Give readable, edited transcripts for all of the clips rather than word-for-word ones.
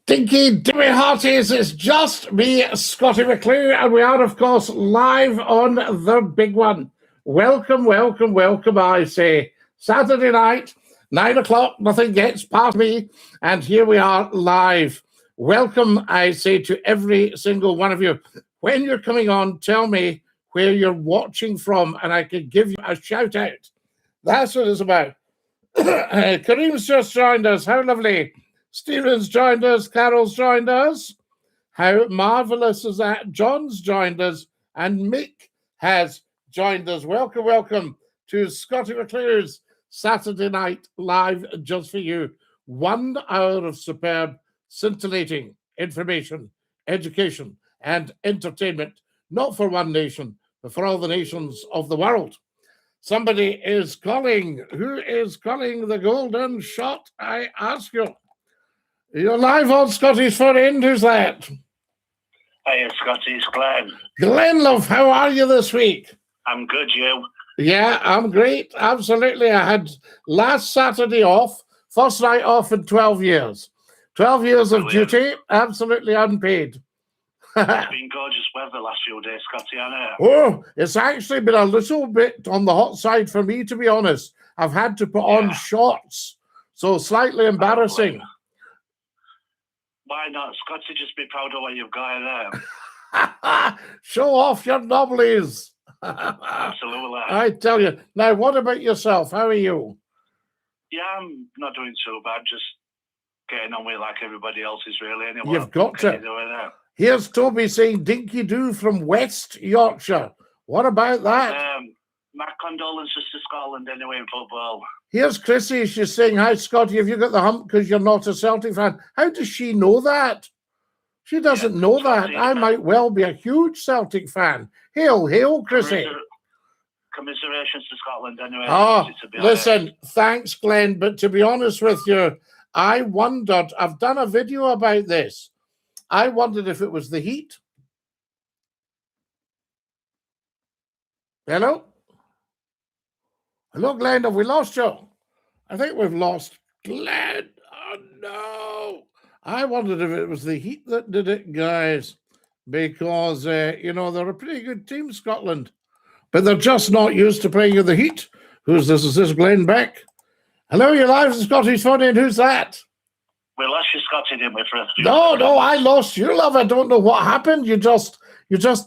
Dinky-Doo hearties, it's just me, Scottie McClue, and we are, of course, live on the big one. Welcome, welcome, welcome, I say. Saturday night, 9 o'clock, nothing gets past me, and here we are live. Welcome, I say, to every single one of you. When you're coming on, tell me where you're watching from, and I can give you a shout-out. That's what it's about. Kareem's just joined us. How lovely. Stephen's joined us. Carol's joined us. How marvellous is that? John's joined us. And Mick has joined us. Welcome, welcome to Scottie McClue's Saturday Night Live just for you. 1 hour of superb, scintillating information, education, and entertainment. Not for one nation, but for all the nations of the world. Somebody is calling. Who is calling the golden shot, I ask you? You're live on Scottie's Phone In. Who's that? Hey, Scottie, it's Glenn. Glenn, love, how are you this week? I'm good, you? Yeah, I'm great. Absolutely. I had last Saturday off, first night off in 12 years. 12 years of duty, absolutely unpaid. It's been gorgeous weather last few days, Scottie, I know. Oh, it's actually been a little bit on the hot side for me, to be honest. I've had to put on shorts, so slightly embarrassing. Why not? Scottie, just be proud of what you've got there. Show off your nobblies. Absolutely. I tell you. Now, what about yourself? How are you? Yeah, I'm not doing too bad. Just getting on with it like everybody else is really. Anyway, You've got to. Here's Toby saying Dinky-Doo from West Yorkshire. What about that? My condolences to Scotland anyway in football. Here's Chrissy. She's saying, hi, Scottie, have you got the hump because you're not a Celtic fan? How does she know that? She doesn't know that. I might well be a huge Celtic fan. Hail, hail, Chrissy. Commiserations to Scotland anyway. Oh, listen, thanks, Glenn. But to be honest with you, I wondered, I've done a video about this. I wondered if it was the heat. Hello? Hello, Glenn. Have we lost you? I think we've lost Glenn. Oh, no. I wondered if it was the heat that did it, guys, because, you know, they're a pretty good team, Scotland, but they're just not used to playing in the heat. Who's this? Is this Glenn Beck? Hello, you're live on Scottie's Phone In. Who's that? We lost you, Scottie, didn't we? No, I lost you, love. I don't know what happened. You just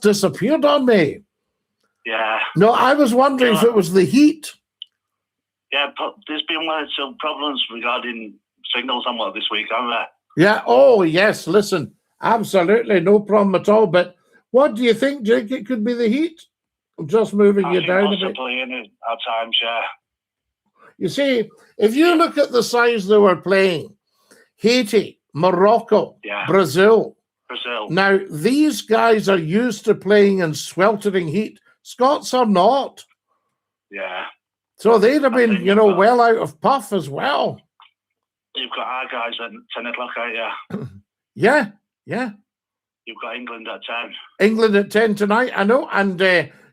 disappeared on me. Yeah. No, I was wondering if it was the heat. Yeah, but there's been some problems regarding signals and what this week, haven't there? Yeah. Oh, yes. Listen, absolutely no problem at all. But what do you think, Jake? It could be the heat. I'm just moving you down a bit. At times, yeah. You see, if you look at the size they were playing, Haiti, Morocco, Brazil. Now, these guys are used to playing in sweltering heat. Scots are not. Yeah. So they'd have been, you know, well out of puff as well. You've got our guys at 10 o'clock, ain't you? Yeah, yeah. You've got England at 10. England at 10 tonight, I know. And,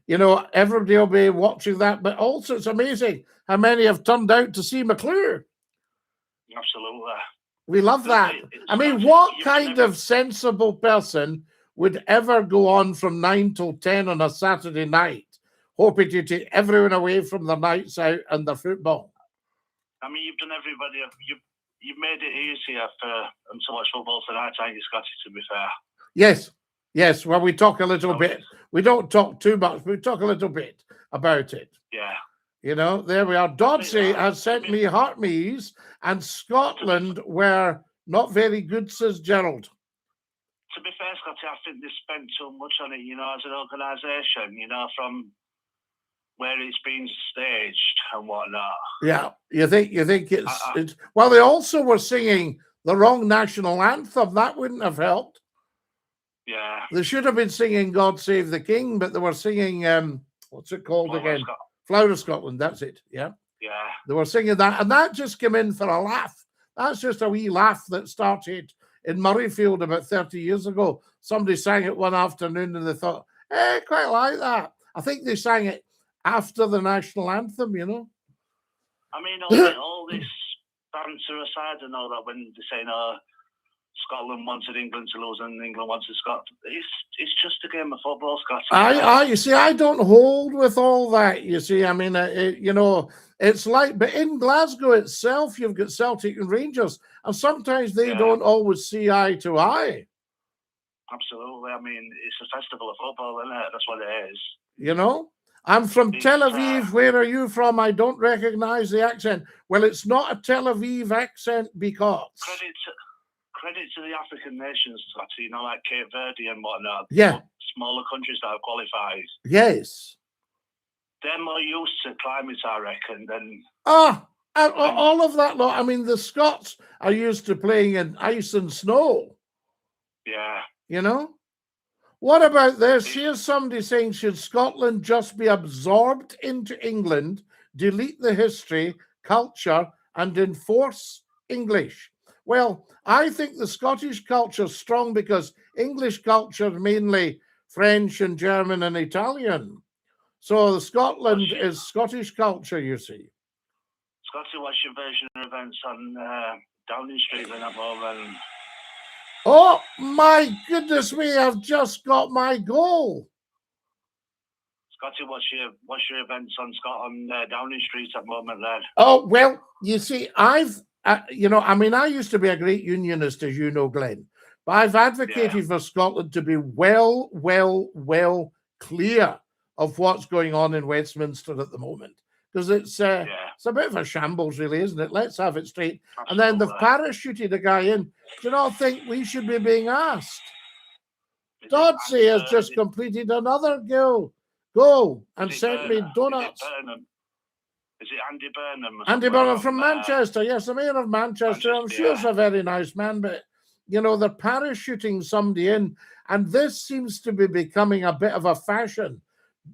you know, everybody will be watching that. But also, it's amazing how many have turned out to see McClue. Absolutely. We love that. I mean, what kind of sensible person would ever go on from 9 till 10 on a Saturday night, hoping to take everyone away from their nights out and their football? I mean, you've done everybody. You've made it easier for them to watch football tonight, ain't you, Scottie, to be fair? Yes, yes. Well, we talk a little bit. We don't talk too much. We talk a little bit about it. Yeah. You know, there we are. Dodsey has sent me heartme's, and Scotland were not very good, says Gerald. To be fair, Scottie, I think they spent too much on it, you know, as an organisation, you know, from where it's been staged and whatnot. Yeah, you think it's well, they also were singing the wrong national anthem. That wouldn't have helped. Yeah. They should have been singing God Save the King, but they were singing what's it called again? Flower of Scotland, that's it. Yeah. Yeah. They were singing that, and that just came in for a laugh. That's just a wee laugh that started in Murrayfield about 30 years ago. Somebody sang it one afternoon and they thought, hey, quite like that. I think they sang it after the national anthem, you know. I mean, all this banter aside and all that, when they say, Scotland wanted England to lose and England wanted Scotland. It's just a game of football, Scotty. You see, I don't hold with all that. You see, I mean, you know, it's like, but in Glasgow itself, you've got Celtic and Rangers, and sometimes they don't always see eye to eye. Absolutely. I mean, it's a festival of football, isn't it? That's what it is. You know, I'm from Tel Aviv. Where are you from? I don't recognize the accent. Well, it's not a Tel Aviv accent because credit to the African nations, Scotty, you know, like Cape Verde and whatnot. Yeah. Smaller countries that have qualified. Yes. They're more used to climate, I reckon, than... all of that lot. I mean, the Scots are used to playing in ice and snow. Yeah. You know? What about this? Here's somebody saying, should Scotland just be absorbed into England, delete the history, culture, and enforce English? Well, I think the Scottish culture is strong because English culture is mainly French and German and Italian. So the Scotland is Scottish culture, you see. Scotty, what's your version of events on Downing Street at the moment? Oh, my goodness me, I've just got my goal. Scotty, what's your events on Downing Street at the moment, lad? Oh, well, you see, you know, I mean, I used to be a great unionist, as you know, Glenn, but I've advocated for Scotland to be well clear of what's going on in Westminster at the moment, because it's a bit of a shambles, really, isn't it? Let's have it straight. Absolutely. And then they've parachuted a guy in. Do you not think we should be being asked? Dodsey has just completed another goal and sent me donuts. Is it Andy Burnham? Andy Burnham from Manchester, yes, the mayor of Manchester. I'm sure he's a very nice man, but, you know, they're parachuting somebody in, and this seems to be becoming a bit of a fashion.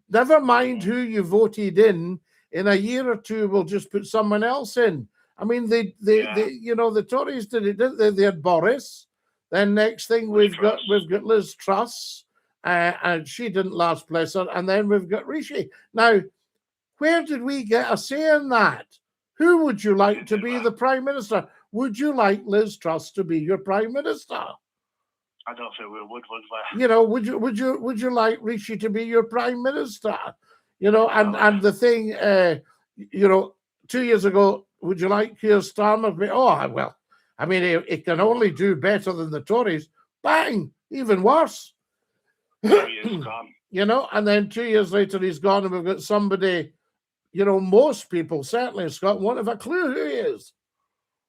Never mind who you voted in a year or two, we'll just put someone else in. I mean, they you know, the Tories did it, didn't they? They had Boris. Then next thing we've got Liz Truss, and she didn't last, bless her. And then we've got Rishi. Now, where did we get a say in that? Who would you like to be the Prime Minister? Would you like Liz Truss to be your Prime Minister? I don't think we would we? You know, would you like Rishi to be your Prime Minister? You know, and the thing, you know, 2 years ago, would you like Keir Starmer to be? Oh, well, I mean, it can only do better than the Tories. Bang, even worse. You know, and then 2 years later, he's gone, and we've got somebody. You know, most people, certainly in Scotland, won't have a clue who he is.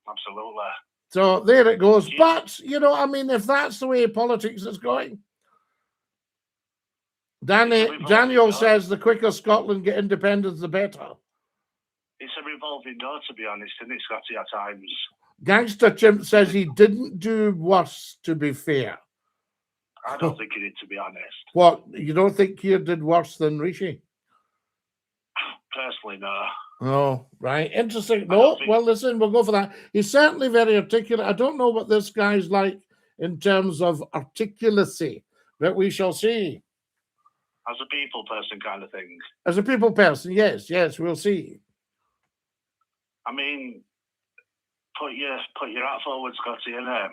Absolutely. So there it goes. But, you know, I mean, if that's the way politics is going, Daniel says the quicker Scotland get independence, the better. It's a revolving door, to be honest, isn't it, Scotty, at times? Gangster Chimp says he didn't do worse, to be fair. I don't think he did, to be honest. What? You don't think Keir did worse than Rishi? Personally, no. Oh, right. Interesting. No, well, listen, we'll go for that. He's certainly very articulate. I don't know what this guy's like in terms of articulacy, but we shall see. As a people person kind of thing. As a people person, yes, we'll see. I mean, put your hat forward, Scotty, innit?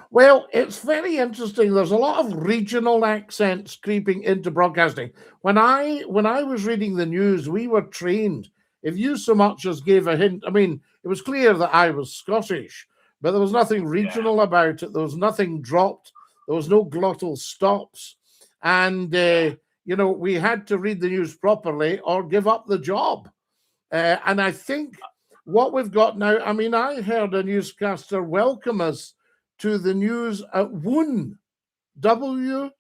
Well, it's very interesting. There's a lot of regional accents creeping into broadcasting. When I was reading the news, we were trained. If you so much as gave a hint, I mean, it was clear that I was Scottish, but there was nothing regional about it. There was nothing dropped. There was no glottal stops. And, you know, we had to read the news properly or give up the job. And I think what we've got now, I mean, I heard a newscaster welcome us to the news at WON, W-W-O-N,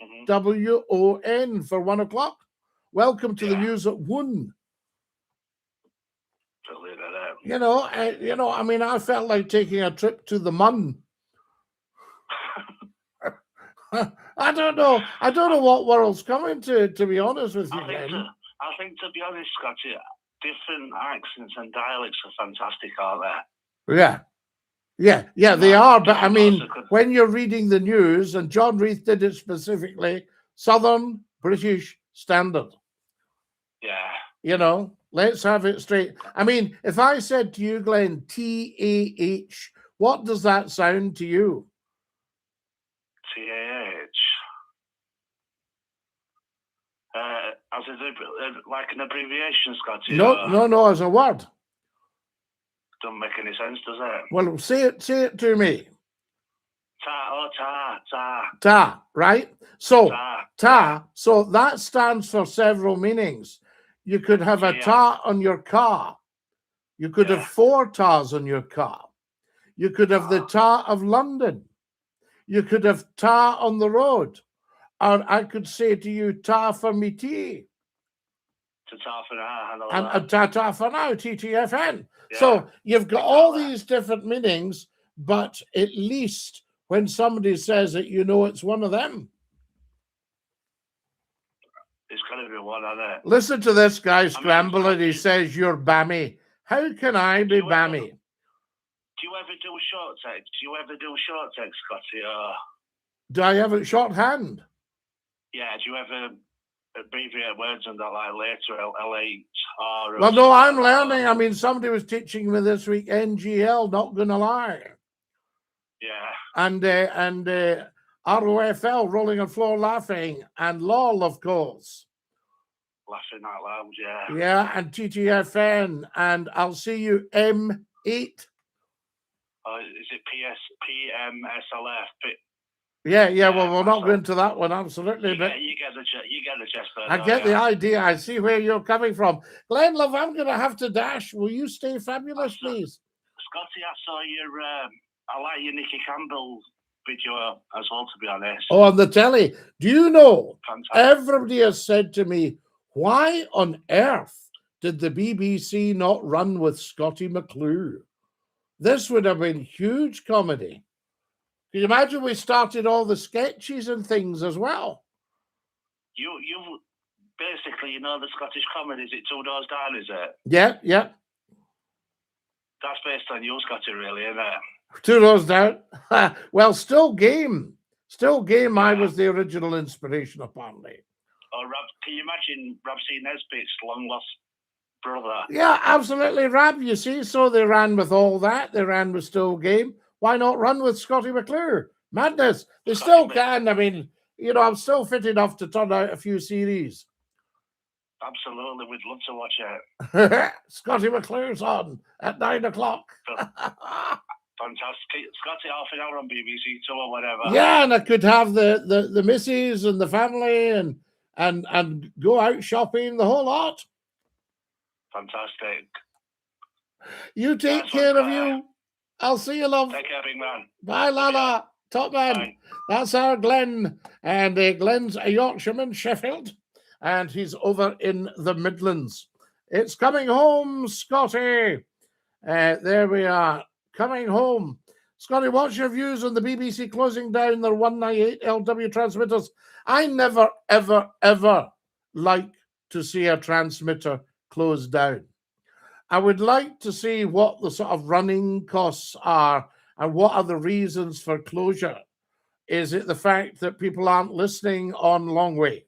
for 1 o'clock. Welcome to the news at WON. You know, I mean, I felt like taking a trip to the Mun. I don't know what world's coming to be honest with you, I think, to be honest, Scotty, different accents and dialects are fantastic, aren't they? Yeah, they are. But I mean, when you're reading the news, and John Reith did it specifically, Southern British Standard. Yeah. You know, let's have it straight. I mean, if I said to you, Glenn, TAH, what does that sound to you? TAH. As like an abbreviation, Scotty? No, as a word. Doesn't make any sense, does it? Well, say it to me. Ta, right? So, yeah. so that stands for several meanings. You could have a ta on your car. You could have 4 tas on your car. You could have the ta of London. You could have ta on the road. Or I could say to you, ta for me tea. Ta for now. And ta for now, TTFN. Yeah. So you've got all these different meanings, but at least when somebody says it, you know it's one of them. It's got to be one of them. Listen to this guy scramble and he says, you're bammy. How can I be bammy? Do you ever do short text, Scotty? Do I have it shorthand? Yeah, do you ever abbreviate words and that, like later, L8, R? Well, no, I'm learning. I mean, somebody was teaching me this week, NGL, not gonna lie. Yeah. And ROFL, rolling on floor laughing, and LOL, of course. Laughing out loud, yeah. Yeah, and TTFN, and I'll see you M8. Is it PMSLF? Yeah, well, we'll not go into that one, absolutely. But you get the gist. I get the idea. I see where you're coming from. Glenn, love, I'm going to have to dash. Will you stay fabulous, please? Scotty, I saw your, I like your Nicky Campbell video as well, to be honest. Oh, on the telly. Do you know, everybody has said to me, why on earth did the BBC not run with Scottie McClue? This would have been huge comedy. Can you imagine we started all the sketches and things as well? You basically, the Scottish comedy, is it Two Doors Down, is it? Yeah. That's based on you, Scotty, really, isn't it? 2 Doors Down. Well, Still Game. Yeah. I was the original inspiration, apparently. Oh, can you imagine Rab C. Nesbitt's long-lost brother? Yeah, absolutely, Rab, you see. So they ran with all that. They ran with Still Game. Why not run with Scottie McClue? Madness. They still can. I mean, I'm still fit enough to turn out a few series. Absolutely. We'd love to watch it. Scottie McClue's on at 9 o'clock. Fantastic. Scotty, half an hour on BBC Two or whatever. Yeah, and I could have the missus and the family and go out shopping, the whole lot. Fantastic. You take care of you. I'll see you, love. Take care, big man. Bye, Lala. Top man. Bye. That's our Glenn. And Glenn's a Yorkshireman, Sheffield. And he's over in the Midlands. It's coming home, Scotty. There we are. Coming home. Scotty, what's your views on the BBC closing down their 198 LW transmitters? I never, ever, ever like to see a transmitter closed down. I would like to see what the sort of running costs are and what are the reasons for closure. Is it the fact that people aren't listening on long wave?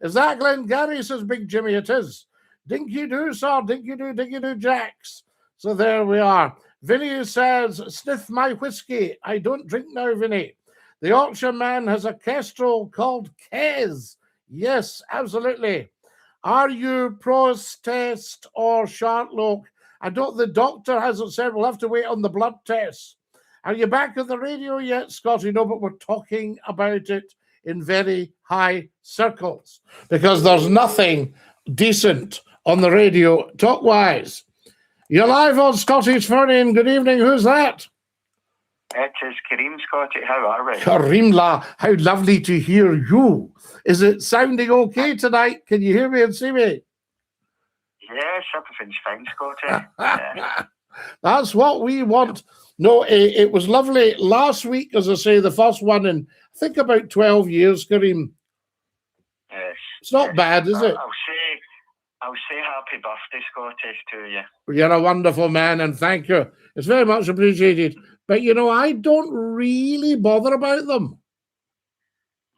Is that Glenn? Gary says, Big Jimmy, it is. Dinky-Doo, sir, Dinky-Doo Jacks. So there we are. Vinny says, sniff my whiskey. I don't drink now, Vinny. The Yorkshire man has a kestrel called Kez. Yes, absolutely. Are you Prost or Shartloak? The doctor hasn't said. We'll have to wait on the blood tests. Are you back on the radio yet, Scotty? No, but we're talking about it in very high circles because there's nothing decent on the radio talk-wise. You're live on Scottish Furning. Good evening. Who's that? It is Kareem, Scotty. How are we? Kareem, how lovely to hear you. Is it sounding okay tonight? Can you hear me and see me? Yes, everything's fine, Scotty. Yeah. That's what we want. No, it was lovely last week, as I say, the first one in, I think, about 12 years, Kareem. Yes. It's not bad, is it? I'll say happy birthday, Scottish, to you. You're a wonderful man, and thank you. It's very much appreciated. But, I don't really bother about them.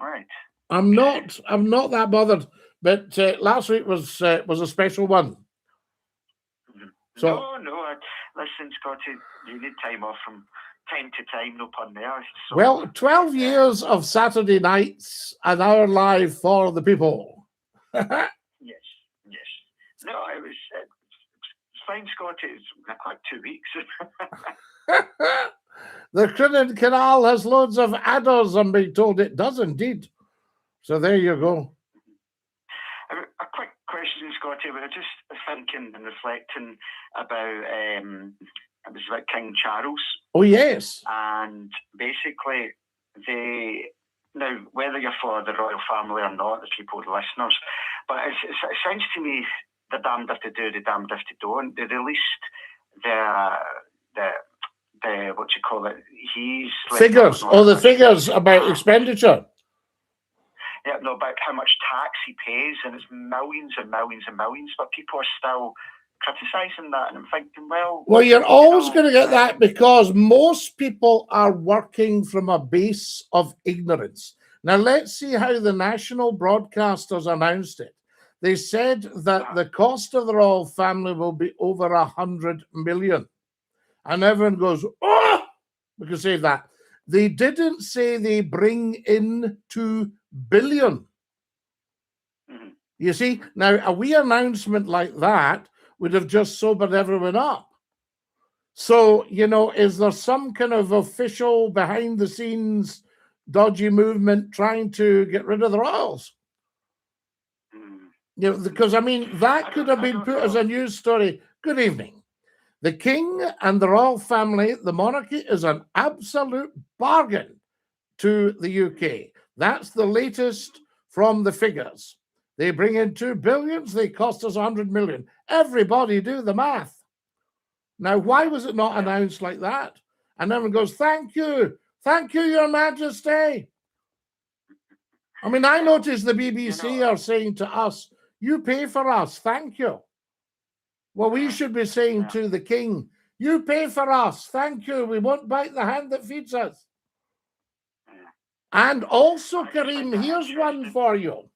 Right. I'm not that bothered. But last week was a special one. So, no. Listen, Scotty, you need time off from time to time, no pun there. So, Well, 12 years of Saturday nights, an hour live for the people. yes. No, it was fine, Scotty. It's like 2 weeks. The Crinan Canal has loads of adders, I'm being told. It does indeed. So there you go. A quick question, Scotty. We were just thinking and reflecting about it was about King Charles. Oh, yes. And basically, now, whether you're for the royal family or not, the people, the listeners, but it sounds to me they're damned if they do, they're damned if they don't. They released the what you call it, figures, the figures about expenditure. Yeah, no, about how much tax he pays, and it's millions and millions and millions, but people are still criticising that, and I'm thinking, well, you're always going to get that, because most people are working from a base of ignorance. Now, let's see how the national broadcasters announced it. They said that the cost of the royal family will be over 100 million. And everyone goes, oh, we can say that. They didn't say they bring in 2 billion. Mm-hmm. You see, now a wee announcement like that would have just sobered everyone up. So, is there some kind of official behind the scenes dodgy movement trying to get rid of the royals? Because that could have been put as a news story. Good evening. The king and the royal family, the monarchy, is an absolute bargain to the UK. That's the latest from the figures. They bring in 2 billion, they cost us 100 million. Everybody do the math. Now, why was it not announced like that? And everyone goes, thank you, Your Majesty. I noticed the BBC are saying to us, you pay for us, thank you. Well, we should be saying to the king, you pay for us, thank you, we won't bite the hand that feeds us. And also, Kareem, here's one for you.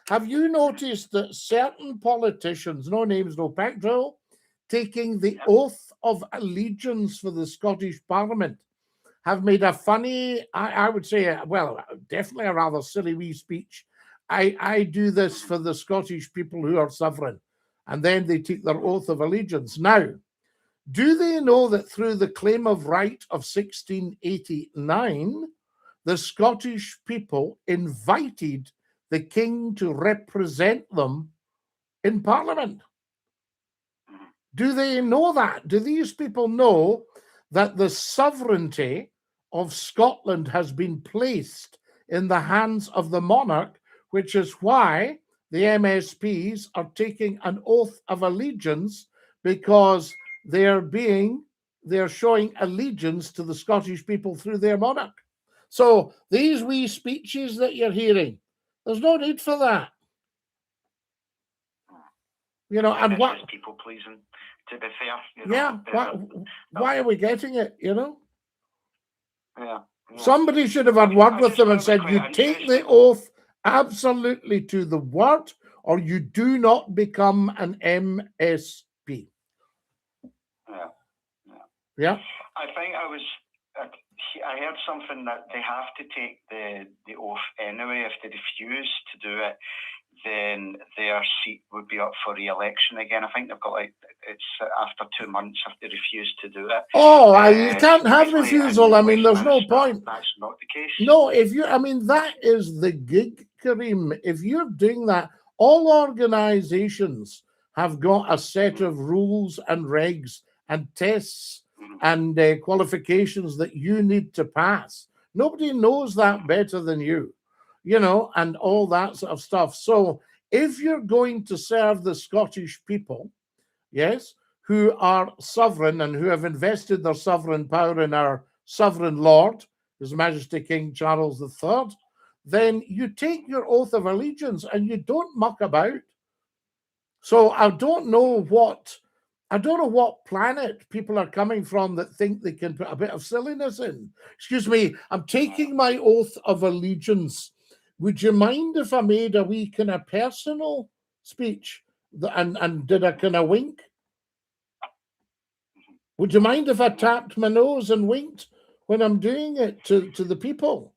Have you noticed that certain politicians, no names, no pack drill, taking the oath of allegiance for the Scottish Parliament, have made a funny, I would say, definitely a rather silly wee speech. I do this for the Scottish people who are sovereign. And then they take their oath of allegiance. Now, do they know that through the Claim of Right of 1689, the Scottish people invited the king to represent them in Parliament? Do they know that? Do these people know that the sovereignty of Scotland has been placed in the hands of the monarch, which is why the MSPs are taking an oath of allegiance, because they're showing allegiance to the Scottish people through their monarch. So these wee speeches that you're hearing, there's no need for that. And what people pleasing, to be fair. Why are we getting it? Yeah. Somebody should have had word with them and said, you take the oath absolutely to the word, or you do not become an MSP. Yeah. I think I heard something that they have to take the oath anyway. If they refuse to do it, then their seat would be up for re-election again. I think they've got it's after 2 months if they refuse to do it. You can't have refusal. There's no point. That's not the case. No, that is the gig, Kareem. If you're doing that, all organizations have got a set of rules and regs and tests and qualifications that you need to pass. Nobody knows that better than you. And all that sort of stuff. So if you're going to serve the Scottish people, yes, who are sovereign and who have invested their sovereign power in our sovereign Lord, His Majesty King Charles III, then you take your oath of allegiance and you don't muck about. So I don't know what planet people are coming from that think they can put a bit of silliness in. Excuse me, I'm taking my oath of allegiance. Would you mind if I made a wee kind of personal speech and did a kind of wink? Would you mind if I tapped my nose and winked? when I'm doing it to the people.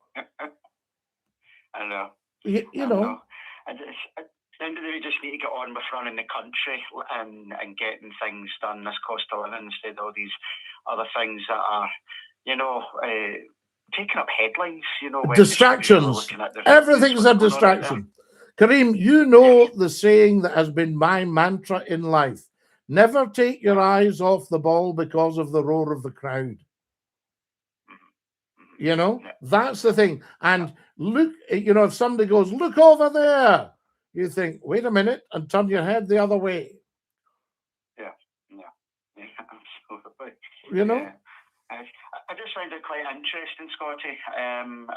I know. You know. At the end of the day, we just need to get on with running the country and getting things done. This cost of living instead of all these other things that are, taking up headlines. When distractions. Everything's a distraction. Kareem, you know the saying that has been my mantra in life: never take your eyes off the ball because of the roar of the crowd. That's the thing. And look, if somebody goes, look over there, you think, wait a minute, and turn your head the other way. Yeah, absolutely. Yeah. I just find it quite interesting, Scottie. And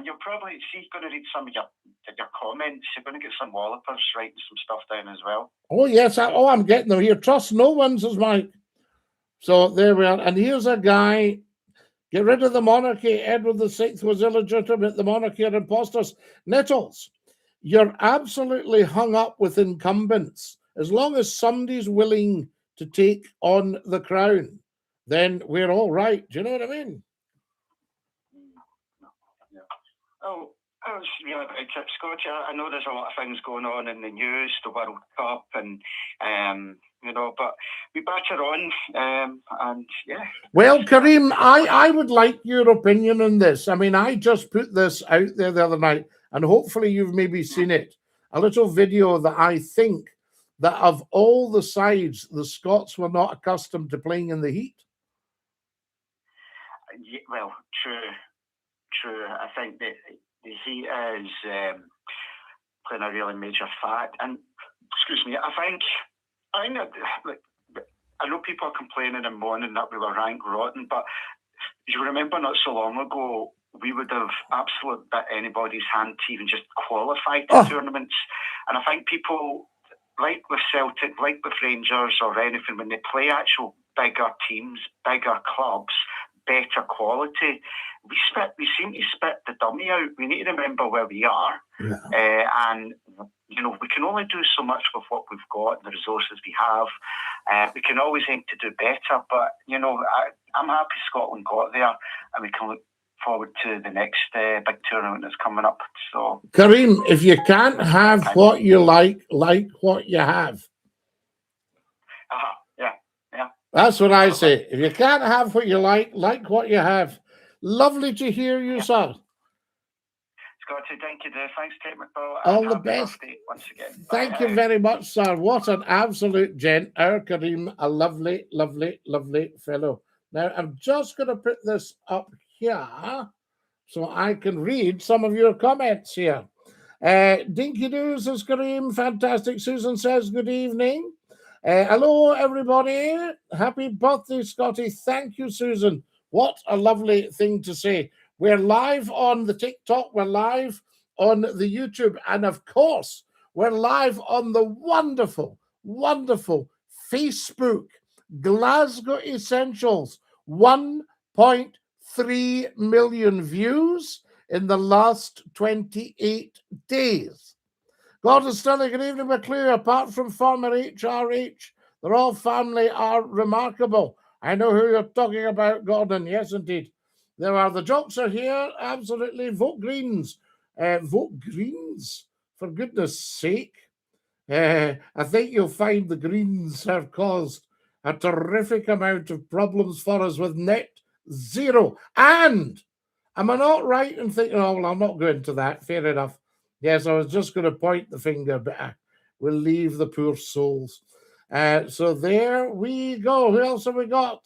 you'll probably going to read some of your comments. You're going to get some wallopers writing some stuff down as well. Oh, yes. I'm getting them here. Trust no one, says Mike. So there we are. And here's a guy. Get rid of the monarchy. Edward VI was illegitimate. The monarchy are imposters. Nettles, you're absolutely hung up with incumbents. As long as somebody's willing to take on the crown, then we're all right. Do you know what I mean? Yeah. Oh, I was really about it, Scottie. I know there's a lot of things going on in the news, the World Cup, and but we batter on, and yeah. Well, Kareem, I would like your opinion on this. I mean, I just put this out there the other night, and hopefully you've maybe seen it. A little video that I think that of all the sides, the Scots were not accustomed to playing in the heat. Yeah, well, true. I think that the heat is playing a really major fact. And excuse me, I know people are complaining and moaning that we were ranked rotten, but you remember not so long ago we would have absolutely bit anybody's hand to even just qualify to tournaments. And I think people, like with Celtic, like with Rangers or anything, when they play actual bigger teams, bigger clubs, better quality, we seem to spit the dummy out. We need to remember where we are, and we can only do so much with what we've got, the resources we have. We can always aim to do better, but I'm happy Scotland got there, and we can look forward to the next big tournament that's coming up. So, Kareem, if you can't have what you like what you have. Yeah. That's what I say. If you can't have what you like what you have. Lovely to hear you, sir. Scottie, DINKY-DOO. Thanks, McClue. All the best. Once again. Thank you very much, sir. What an absolute gent. Our Kareem, a lovely, lovely, lovely fellow. Now, I'm just going to put this up here so I can read some of your comments here. DINKY-DOO says, Kareem, fantastic. Susan says, good evening. Hello, everybody. Happy birthday, Scottie. Thank you, Susan. What a lovely thing to say. We're live on the TikTok. We're live on the YouTube. And, of course, we're live on the wonderful, wonderful Facebook. Glasgow Essentials. 1.3 million views in the last 28 days. Gordon Sterling, good evening, McClue. Apart from former HRH, the Royal family are remarkable. I know who you're talking about, Gordon. Yes, indeed. There are. The jokes are here. Absolutely. Vote Greens. Vote Greens, for goodness sake. I think you'll find the Greens have caused a terrific amount of problems for us with net zero. And am I not right in thinking, oh, well, I'm not going to that. Fair enough. Yes, I was just going to point the finger, but we'll leave the poor souls. So there we go. Who else have we got?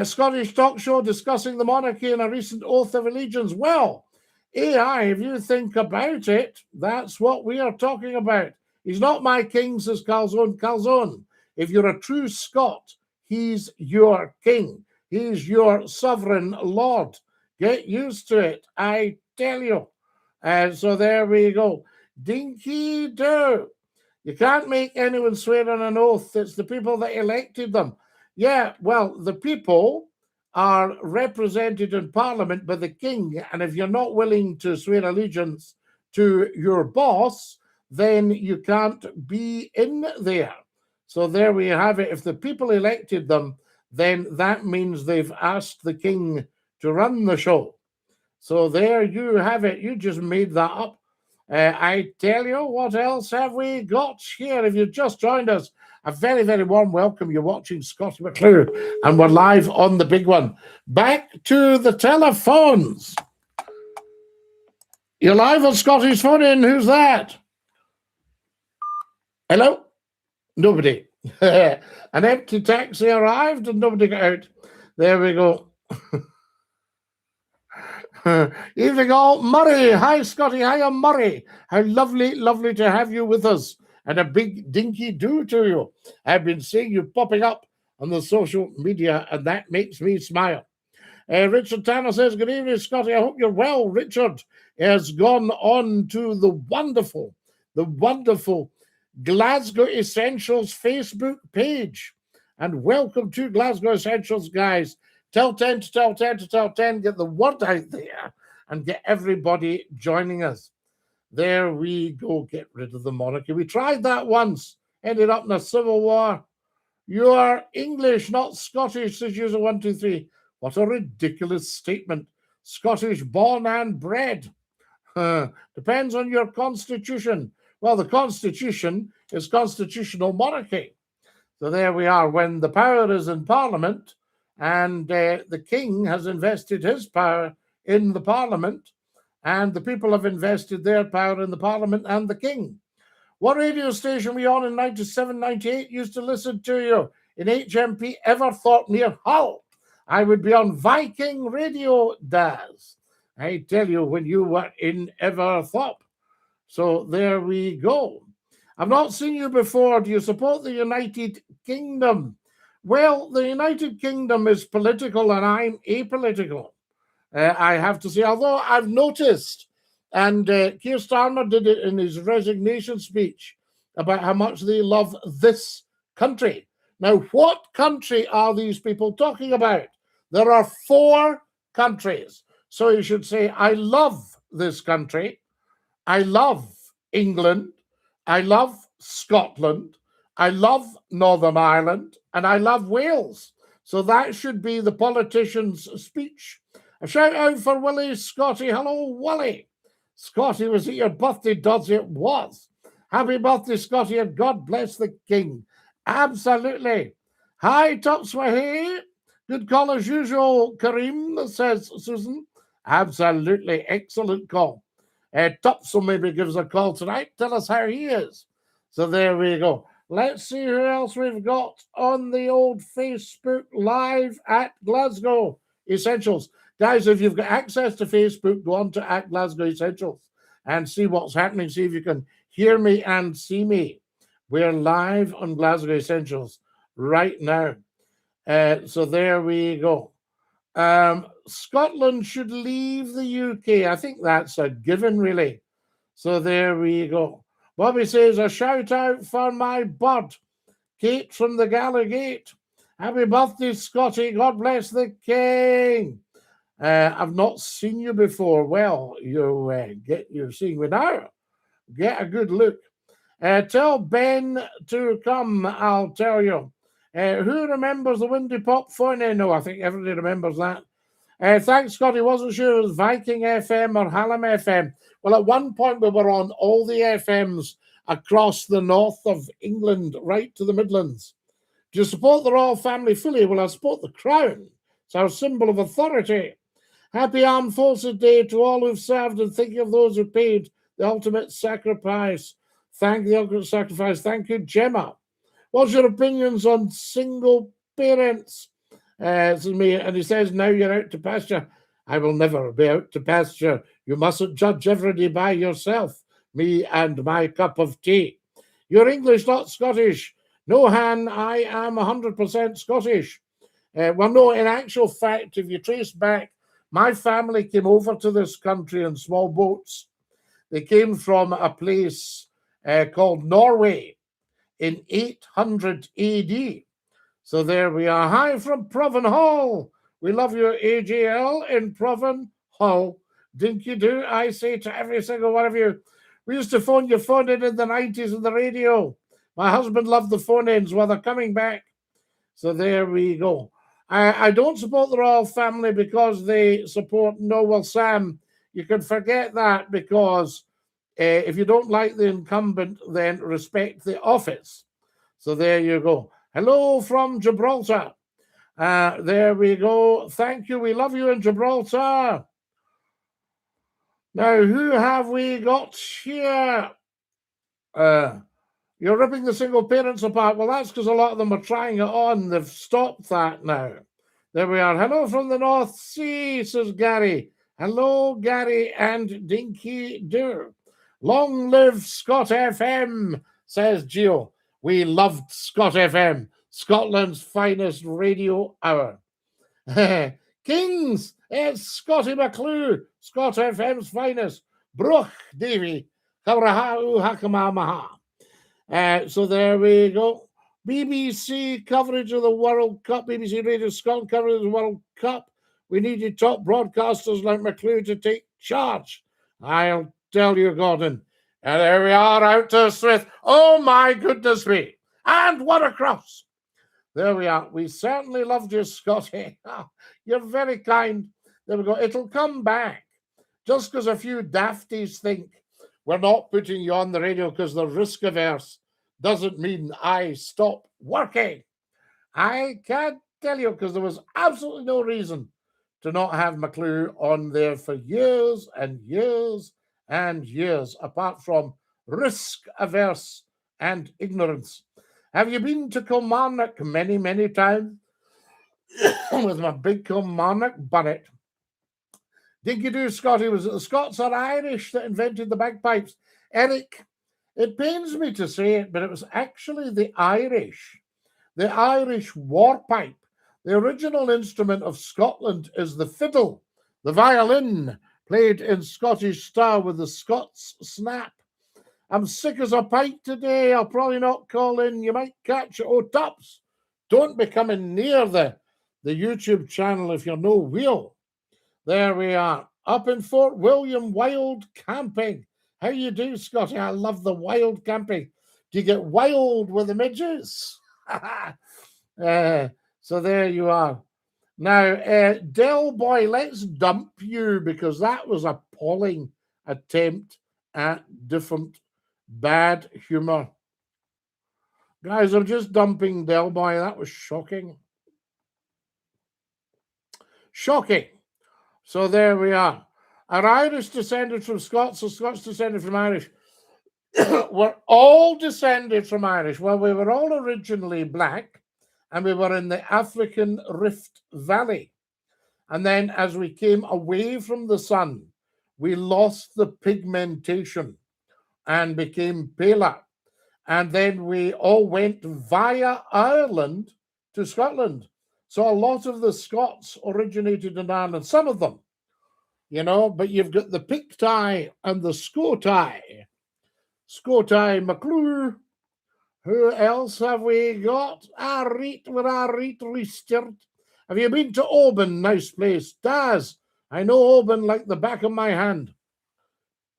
Scottish talk show discussing the monarchy and a recent oath of allegiance. Well, AI, if you think about it, that's what we are talking about. He's not my king, says Calzone. Calzone, if you're a true Scot, he's your king. He's your sovereign lord. Get used to it, I tell you. So there we go. DINKY-DOO. You can't make anyone swear on an oath. It's the people that elected them. Yeah, well, the people are represented in Parliament by the king. And if you're not willing to swear allegiance to your boss, then you can't be in there. So there we have it. If the people elected them, then that means they've asked the king to run the show. So there you have it. You just made that up. I tell you, what else have we got here? If you've just joined us, a very, very warm welcome. You're watching Scottie McClue, and we're live on the big one. Back to the telephones. You're live on Scottie's phone in. Who's that? Hello? Nobody. An empty taxi arrived and nobody got out. There we go. Evening all. Murray. Hi, Scottie. Hiya, Murray. How lovely, lovely to have you with us. And a big dinky-do to you. I've been seeing you popping up on the social media, and that makes me smile. Richard Tanner says, good evening, Scottie. I hope you're well. Richard has gone on to the wonderful Glasgow Essentials Facebook page. And welcome to Glasgow Essentials, guys. Tell 10 to tell 10 to tell 10. Get the word out there and get everybody joining us. There we go. Get rid of the monarchy. We tried that once. Ended up in a civil war. You are English, not Scottish, says user 123. What a ridiculous statement. Scottish born and bred. Depends on your constitution. Well, the constitution is constitutional monarchy. So there we are. When the power is in Parliament and the king has invested his power in the Parliament and the people have invested their power in the Parliament and the king. What radio station were you on in 97, 98? Used to listen to you in HMP Everthorpe near Hull. I would be on Viking Radio, Daz. I tell you, when you were in Everthorpe. So there we go. I've not seen you before. Do you support the United Kingdom? Well, the United Kingdom is political and I'm apolitical. I have to say, although I've noticed, and Keir Starmer did it in his resignation speech, about how much they love this country. Now, what country are these people talking about? There are 4 countries. So you should say, I love this country. I love England. I love Scotland. I love Northern Ireland. And I love Wales. So that should be the politician's speech. A shout out for Willie Scottie. Hello, Willie. Scottie, was it your birthday, Dodds? It was. Happy birthday, Scottie, and God bless the king. Absolutely. Hi, Topswahi. Good call as usual, Kareem, says Susan. Absolutely. Excellent call. Topsel maybe gives a call tonight. Tell us how he is. So there we go. Let's see who else we've got on the old Facebook Live at Glasgow Essentials. Guys, if you've got access to Facebook, go on to at Glasgow Essentials and see what's happening. See if you can hear me and see me. We're live on Glasgow Essentials right now. So there we go. Scotland should leave the UK. I think that's a given, really. So there we go. Bobby says, a shout out for my bird, Kate from the Gallagate. Happy birthday, Scottie. God bless the king. I've not seen you before. Well, you're seeing me now. Get a good look. Tell Ben to come, I'll tell you. Who remembers the Windy Pop phone? No, I think everybody remembers that. Thanks, Scottie. Wasn't sure it was Viking FM or Hallam FM. Well, at one point we were on all the FMs across the north of England, right to the Midlands. Do you support the royal family fully? Well, I support the crown. It's our symbol of authority. Happy Armed Forces Day to all who've served and thinking of those who paid the ultimate sacrifice. Thank you, Gemma. What's your opinions on single parents? This is me. And he says, now you're out to pasture. I will never be out to pasture. You mustn't judge everybody by yourself. Me and my cup of tea. You're English, not Scottish. No, Han, I am 100% Scottish. Well, no, in actual fact, if you trace back, my family came over to this country in small boats. They came from a place called Norway in 800 AD. So there we are. Hi from Proven Hall. We love you, AJL in Proven Hall. Dinky-Doo, I say to every single one of you. We used to phone in the 90s on the radio. My husband loved the phone-ins. Well, they're coming back. So there we go. I don't support the royal family because they support no. Well, Sam, you can forget that because if you don't like the incumbent, then respect the office. So there you go. Hello from Gibraltar. There we go. Thank you. We love you in Gibraltar. Now, who have we got here? You're ripping the single parents apart. Well, that's because a lot of them are trying it on. They've stopped that now. There we are. Hello from the North Sea, says Gary. Hello, Gary and Dinky-Doo. Long live Scott FM, says Gio. We loved Scott FM, Scotland's finest radio hour. Kings, it's Scottie McClue, Scott FM's finest. Bruch, Davy, Kaurahau Hakamamaha. So there we go. BBC coverage of the World Cup, BBC Radio Scotland coverage of the World Cup. We needed top broadcasters like McClue to take charge. I'll tell you, Gordon. And there we are, out to Smith. Oh, my goodness me. And what a cross. There we are. We certainly loved you, Scotty. You're very kind. There we go. It'll come back. Just because a few dafties think we're not putting you on the radio because they're risk averse doesn't mean I stop working. I can't tell you because there was absolutely no reason to not have McClue on there for years and years and years, apart from risk averse and ignorance. Have you been to Kilmarnock many, many times? With my big Kilmarnock bonnet. Dinky-Doo, Scotty, was it the Scots or Irish that invented the bagpipes? Eric, it pains me to say it, but it was actually the Irish. The Irish war pipe. The original instrument of Scotland is the fiddle, the violin, played in Scottish style with the Scots snap. I'm sick as a pike today. I'll probably not call in. You might catch it. Oh, Tops, don't be coming near the YouTube channel if you're no wheel. There we are. Up in Fort William, wild camping. How you do, Scotty? I love the wild camping. Do you get wild with the midges? So there you are. Now, Del Boy, let's dump you because that was an appalling attempt at different bad humor. Guys, I'm just dumping Del Boy. That was shocking. Shocking. So there we are. Are Irish descended from Scots or Scots descended from Irish? We're all descended from Irish. Well, we were all originally black and we were in the African Rift Valley. And then as we came away from the sun, we lost the pigmentation and became paler. And then we all went via Ireland to Scotland. So a lot of the Scots originated in Ireland, some of them, you know, but you've got the Picti and the SCOTTIE. SCOTTIE McCLUE. Who else have we got? Ristert. Have you been to Oban? Nice place. Daz, I know Oban like the back of my hand.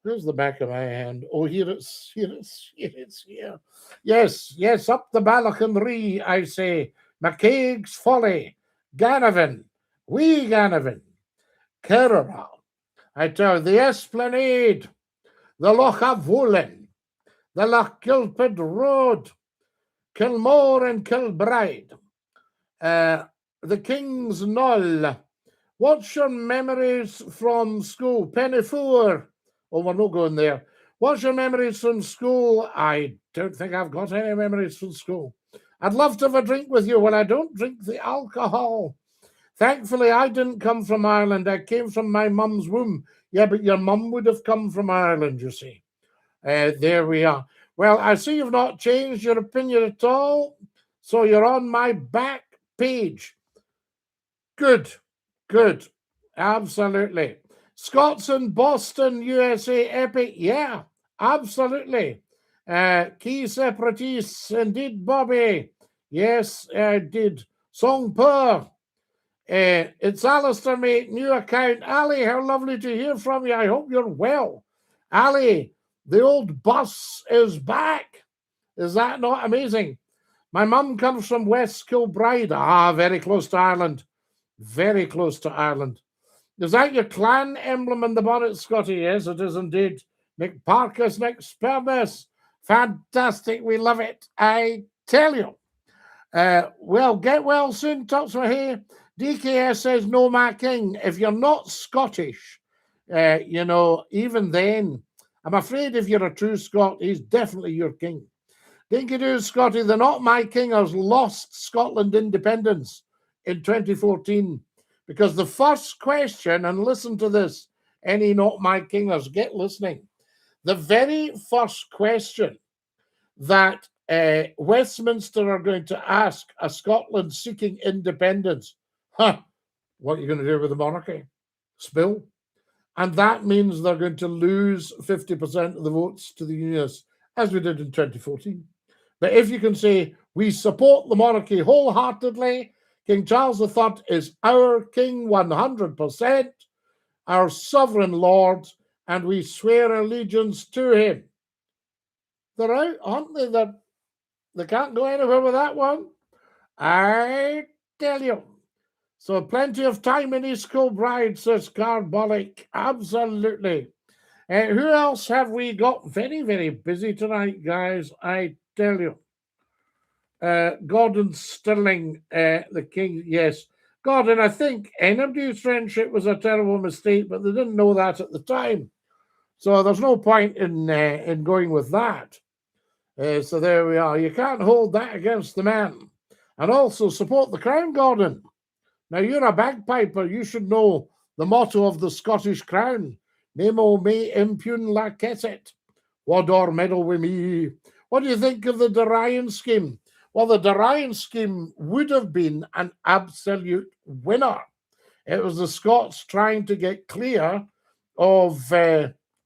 Where's the back of my hand? Oh, here it's here. Yes, up the Balachan I say. McCaig's Folly, Ganavan, Wee Ganavan, Kerra. I tell you, the Esplanade, the Loch Avulin, the Loch Kilpid Road, Kilmore and Kilbride, the King's Knoll. What's your memories from school? Pennyfoor. Oh, we're not going there. What's your memories from school? I don't think I've got any memories from school. I'd love to have a drink with you. Well, I don't drink the alcohol. Thankfully, I didn't come from Ireland. I came from my mum's womb. Yeah, but your mum would have come from Ireland, you see. There we are. Well, I see you've not changed your opinion at all. So you're on my back page. Good. Absolutely. Scots in Boston, USA, epic. Yeah, absolutely. Key separatists, indeed, Bobby. Yes, I did. Song Pur. It's Alistair, mate. New account. Ali, how lovely to hear from you. I hope you're well. Ali, the old bus is back. Is that not amazing? My mum comes from West Kilbride. Ah, very close to Ireland. Very close to Ireland. Is that your clan emblem in the bonnet, Scottie? Yes, it is indeed. McParcus, McSpernus. Fantastic. We love it. I tell you. Well, get well soon, Tops were here. DKS says, no, my king. If you're not Scottish, you know, even then, I'm afraid if you're a true Scot, he's definitely your king. DINKY-DOO, Scottie, the Not My Kingers lost Scotland independence in 2014 because the first question, and listen to this, any Not My Kingers, get listening. The very first question that Westminster are going to ask a Scotland seeking independence, what are you going to do with the monarchy? Spill. And that means they're going to lose 50% of the votes to the Unionists, as we did in 2014. But if you can say, we support the monarchy wholeheartedly, King Charles III is our king 100%, our sovereign lord, and we swear allegiance to him. They're out, aren't they? They can't go anywhere with that one. I tell you. So plenty of time in East Kilbride, says Carbolic. Absolutely. Who else have we got? Very, very busy tonight, guys. I tell you. Gordon Stirling, the king. Yes. Gordon, I think NMD's friendship was a terrible mistake, but they didn't know that at the time. So there's no point in going with that. So there we are. You can't hold that against the man. And also support the Crown, Gordon. Now, you're a bagpiper. You should know the motto of the Scottish Crown. Nemo me impugn lacessit. Wador meddle with me. What do you think of the Dorian scheme? Well, the Dorian scheme would have been an absolute winner. It was the Scots trying to get clear of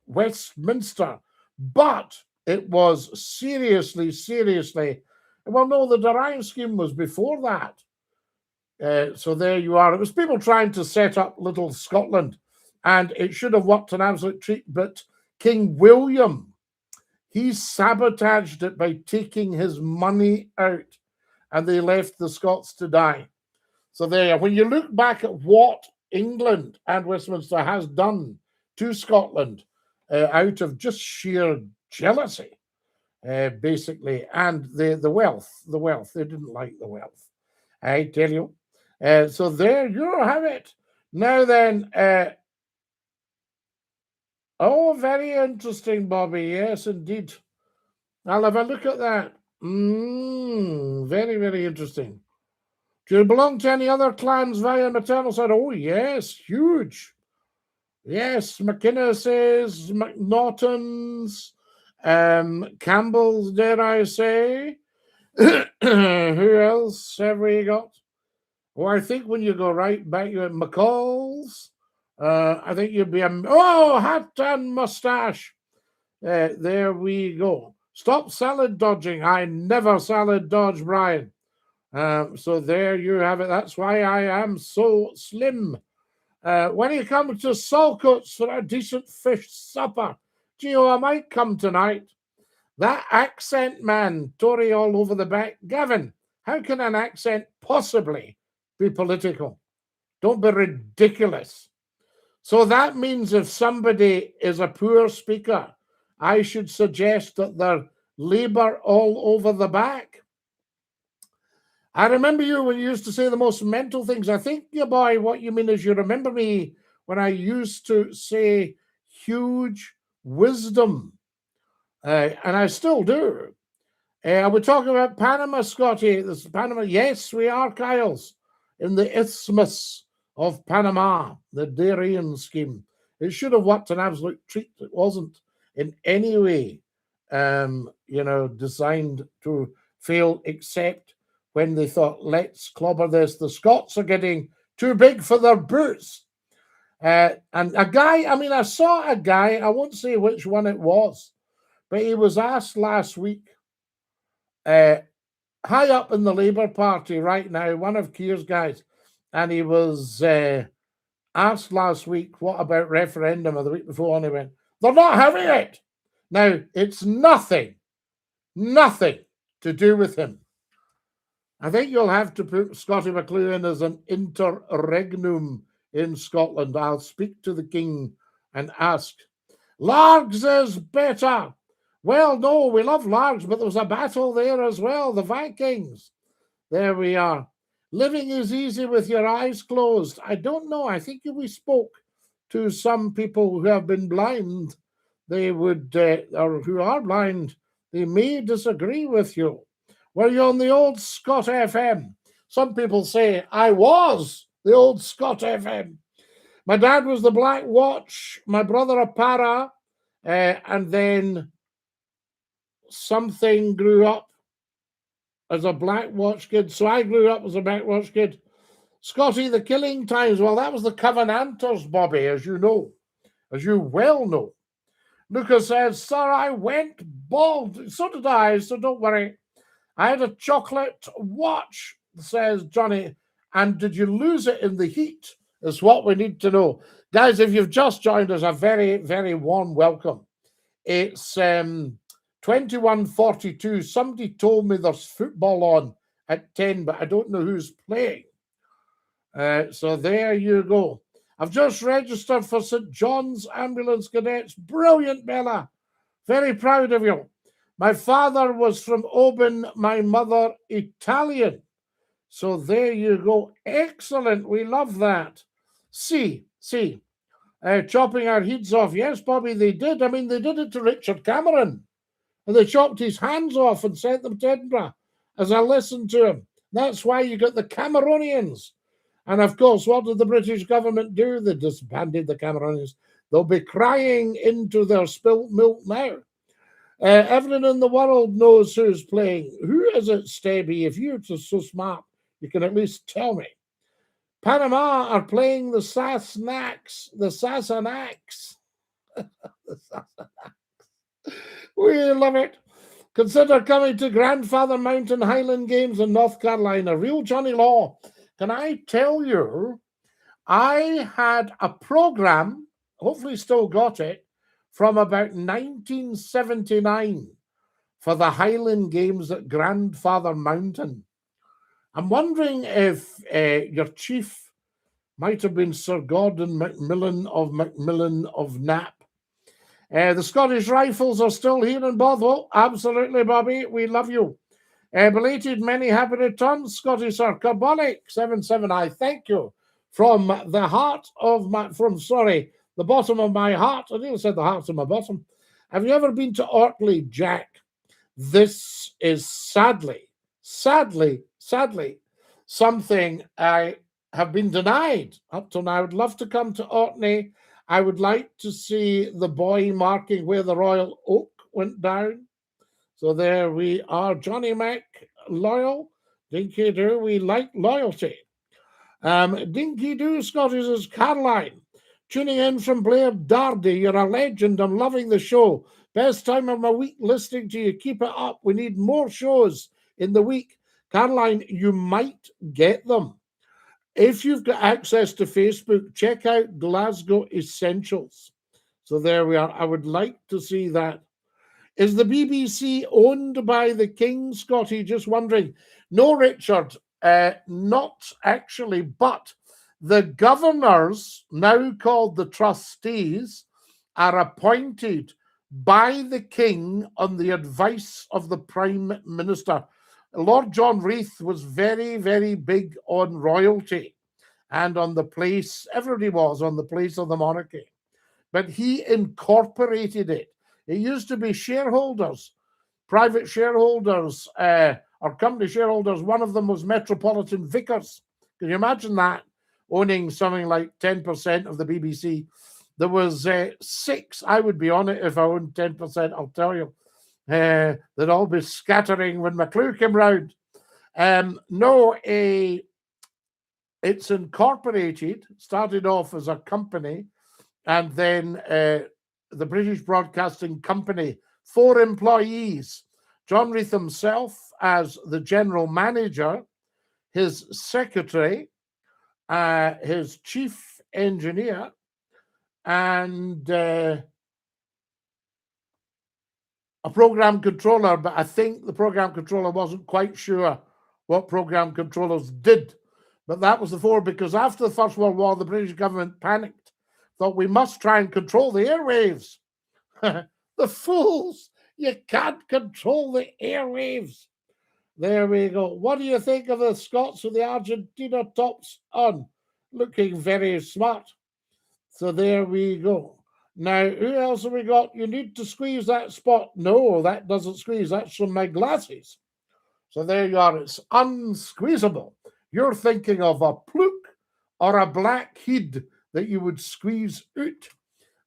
Westminster. But it was seriously, well, no, the Dorian scheme was before that. So there you are. It was people trying to set up little Scotland, and it should have worked an absolute treat. But King William, he sabotaged it by taking his money out, and they left the Scots to die. So there, when you look back at what England and Westminster has done to Scotland out of just sheer jealousy, basically, and the wealth, they didn't like the wealth, I tell you. So there you have it. Now then, oh, very interesting, Bobby. Yes, indeed. I'll have a look at that. Very, very interesting. Do you belong to any other clans via maternal side? Oh, yes, huge. Yes, McInnes's, McNaughtons, Campbell's, dare I say. Who else have we got? Well, I think when you go right back, you're at McCall's. I think you'd be hat and mustache. There we go. Stop salad dodging. I never salad dodge, Brian. So there you have it. That's why I am so slim. When you come to Salcoats for a decent fish supper, Gio, I might come tonight. That accent, man, Tory all over the back. Gavin, how can an accent possibly be political? Don't be ridiculous. So that means if somebody is a poor speaker, I should suggest that they're Labour all over the back. I remember you when you used to say the most mental things. I think, yeah, boy, what you mean is you remember me when I used to say huge wisdom. And I still do. We're talking about Panama, Scottie. This Panama. Yes, we are, Kyles, in the Isthmus of Panama, the Darien scheme. It should have worked an absolute treat. It wasn't in any way, designed to fail, except when they thought, let's clobber this. The Scots are getting too big for their boots. And a guy, I saw a guy, I won't say which one it was, but he was asked last week, high up in the Labour Party right now, one of Keir's guys, and he was asked last week, what about referendum, or the week before, and he went, they're not having it. Now, it's nothing to do with him. I think you'll have to put Scottie McClue in as an interregnum in Scotland. I'll speak to the king and ask. Largs is better. Well, no, we love Largs, but there was a battle there as well, the Vikings. There we are. Living is easy with your eyes closed. I don't know. I think if we spoke to some people who have been blind, they would, or who are blind, they may disagree with you. Were you on the old Scott FM? Some people say, I was the old Scott FM. My dad was the Black Watch, my brother a para, and then something grew up as a Black Watch kid. So I grew up as a Black Watch kid. Scottie, the Killing Times. Well, that was the Covenanters, Bobby, as you know, as you well know. Lucas says, sir, I went bald. So did I, so don't worry. I had a chocolate watch, says Johnny. And did you lose it in the heat? Is what we need to know. Guys, if you've just joined us, a very, very warm welcome. It's 21:42. Somebody told me there's football on at 10, but I don't know who's playing. So there you go. I've just registered for St. John's Ambulance Cadets. Brilliant, Bella. Very proud of you. My father was from Oban, my mother Italian. So there you go. Excellent. We love that. See. Chopping our heads off. Yes, Bobby, they did. I mean, they did it to Richard Cameron. And they chopped his hands off and sent them to Edinburgh as I listened to him. That's why you got the Cameronians. And of course, what did the British government do? They disbanded the Cameronians. They'll be crying into their spilt milk now. Everyone in the world knows who's playing. Who is it, Stebby? If you're so smart, you can at least tell me. Panama are playing the Sassenachs. The Sassenachs. We love it. Consider coming to Grandfather Mountain Highland Games in North Carolina. Real Johnny Law. Can I tell you, I had a program, hopefully still got it, from about 1979 for the Highland Games at Grandfather Mountain. I'm wondering if your chief might have been Sir Gordon Macmillan of Knapp. The Scottish Rifles are still here in Bothwell. Absolutely, Bobby. We love you. Belated many happy returns, Scotty Sir. Carbonic 77. I thank you from the heart of my, the bottom of my heart. I nearly said the heart of my bottom. Have you ever been to Ortley, Jack? This is sadly, something I have been denied up till now. I would love to come to Orkney. I would like to see the buoy marking where the Royal Oak went down. So there we are. Johnny Mac, loyal. Dinky-Doo, we like loyalty. Dinky-Doo, Scottish is Caroline. Tuning in from Blair Dardy. You're a legend. I'm loving the show. Best time of my week listening to you. Keep it up. We need more shows in the week. Caroline, you might get them. If you've got access to Facebook, check out Glasgow Essentials. So there we are. I would like to see that. Is the BBC owned by the King, Scotty? Just wondering. No, Richard, not actually, but the governors, now called the trustees, are appointed by the King on the advice of the Prime Minister. Lord John Reith was very, very big on royalty and on the place, everybody was on the place of the monarchy, but he incorporated it. It used to be shareholders, private shareholders, or company shareholders. One of them was Metropolitan Vickers. Can you imagine that? Owning something like 10% of the BBC. There was 6. I would be on it if I owned 10%, I'll tell you. They'd all be scattering when McClue came round. It's incorporated, started off as a company, and then the British Broadcasting Company, 4 employees. John Reith himself as the general manager, his secretary, his chief engineer, and a program controller, but I think the program controller wasn't quite sure what program controllers did. But that was the four, because after the First World War, the British government panicked, thought we must try and control the airwaves. The fools! You can't control the airwaves. There we go. What do you think of the Scots with the Argentina tops on? Looking very smart. So there we go. Now, who else have we got? You need to squeeze that spot. No, that doesn't squeeze. That's from my glasses. So there you are. It's unsqueezable. You're thinking of a pluke or a blackhead that you would squeeze out.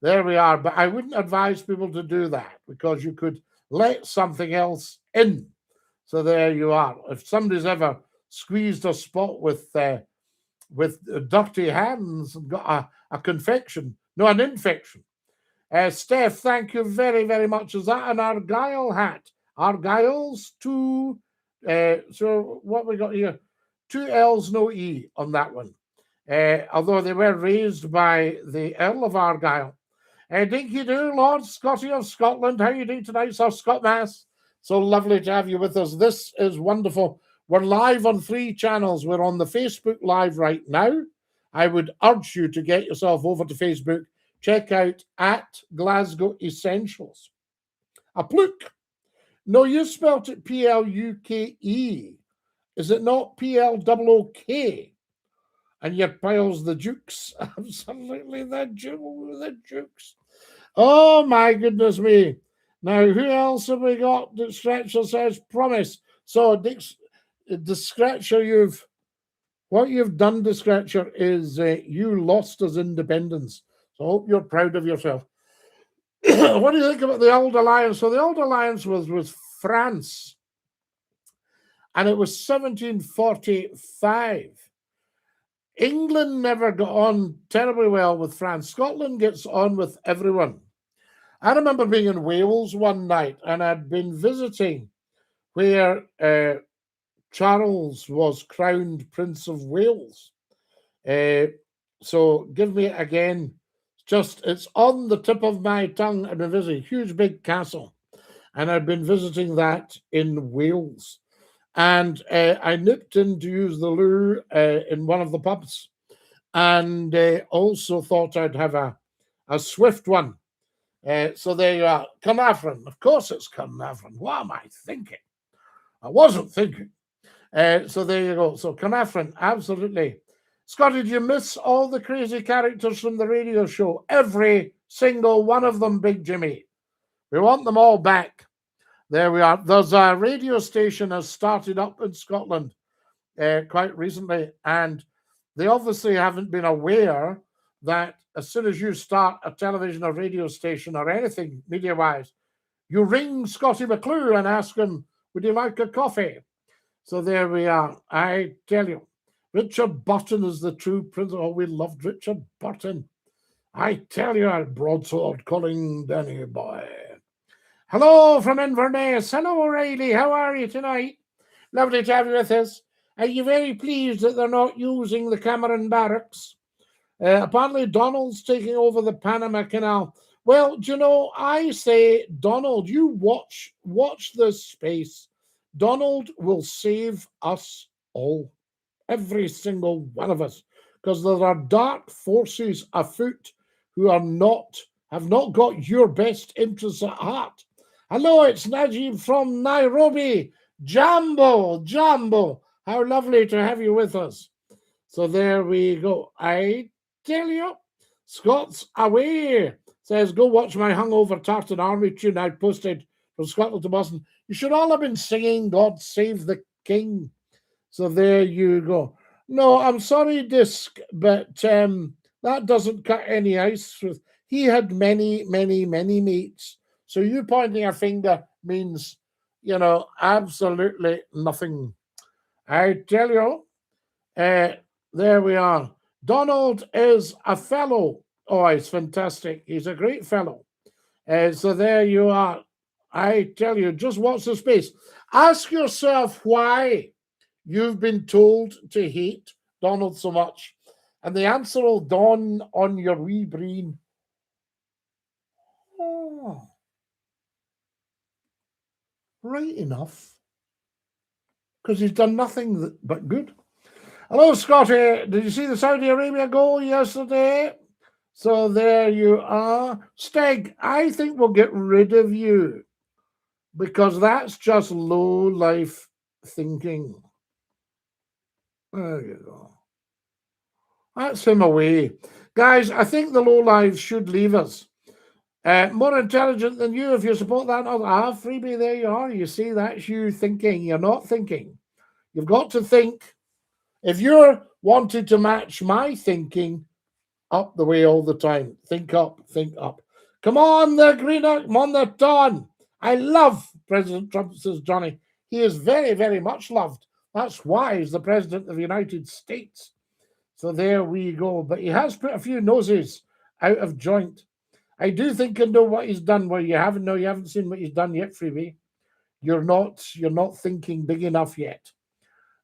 There we are. But I wouldn't advise people to do that, because you could let something else in. So there you are. If somebody's ever squeezed a spot with dirty hands and got a confection, no, an infection. Steph, thank you very, very much. Is that an Argyle hat? Argyle's two. So what we got here? 2 L's, no E on that one. Although they were raised by the Earl of Argyle. Dinky-Doo, Lord Scottie of Scotland. How are you doing tonight, Sir Scott Mass? So lovely to have you with us. This is wonderful. We're live on 3 channels. We're on the Facebook Live right now. I would urge you to get yourself over to Facebook. Check out at Glasgow Essentials. A pluke. No, you spelt it P-L-U-K-E. Is it not P-L-O-O-K? And your pals, the Dukes. Absolutely, the Dukes. Oh, my goodness me. Now, who else have we got? Dick Scratcher says, promise. So, Dick Scratcher, what you've done, Dick Scratcher, is you lost us independence. So I hope you're proud of yourself. What do you think about the old alliance? So the old alliance was with France, and it was 1745. England never got on terribly well with France. Scotland gets on with everyone. I remember being in Wales one night, and I'd been visiting where Charles was crowned Prince of Wales. So give me again, it's on the tip of my tongue. I've been visiting a huge big castle, and I've been visiting that in Wales. And I nipped in to use the loo in one of the pubs, and also thought I'd have a swift one. So there you are. Carnarvon. Of course it's Carnarvon. What am I thinking? I wasn't thinking. So there you go. So Carnarvon, absolutely. Scottie, did you miss all the crazy characters from the radio show? Every single one of them, Big Jimmy. We want them all back. There we are. There's a radio station has started up in Scotland quite recently, and they obviously haven't been aware that as soon as you start a television or radio station or anything media-wise, you ring Scottie McClue and ask him, would you like a coffee? So there we are. I tell you, Richard Burton is the true prince. Oh, we loved Richard Burton. I tell you, broadsword calling Danny boy. Hello from Inverness. Hello, O'Reilly. How are you tonight? Lovely to have you with us. Are you very pleased that they're not using the Cameron Barracks? Apparently, Donald's taking over the Panama Canal. Well, do you know, I say, Donald, you watch this space. Donald will save us all. Every single one of us, because there are dark forces afoot who have not got your best interests at heart. Hello, it's Najib from Nairobi. Jambo, how lovely to have you with us. So there we go. I tell you, Scots away says, go watch my hungover Tartan Army tune I posted from Scotland to Boston. You should all have been singing God Save the King. So there you go. No, I'm sorry, Disc, but that doesn't cut any ice. He had many, many, many mates. So you pointing a finger means, absolutely nothing. I tell you, there we are. Donald is a fellow. Oh, he's fantastic. He's a great fellow. So there you are. I tell you, just watch the space. Ask yourself why you've been told to hate Donald so much, and the answer will dawn on your wee brain. Oh, right enough. because he's done nothing but good. Hello, Scottie. Did you see the Saudi Arabia goal yesterday? So there you are. Steg, I think we'll get rid of you because that's just low life thinking. There you go. That's him away. Guys, I think the low lives should leave us. More intelligent than you if you support that. Freebie, there you are. You see, that's you thinking. You're not thinking. You've got to think. If you're wanting to match my thinking, up the way all the time. Think up, think up. Come on, the greener, come on, the dawn. I love President Trump, says Johnny. He is very, very much loved. That's why he's the President of the United States. So there we go. But he has put a few noses out of joint. I do think I know what he's done. Well, you haven't. No, you haven't seen what he's done yet, Freebie. You're not thinking big enough yet.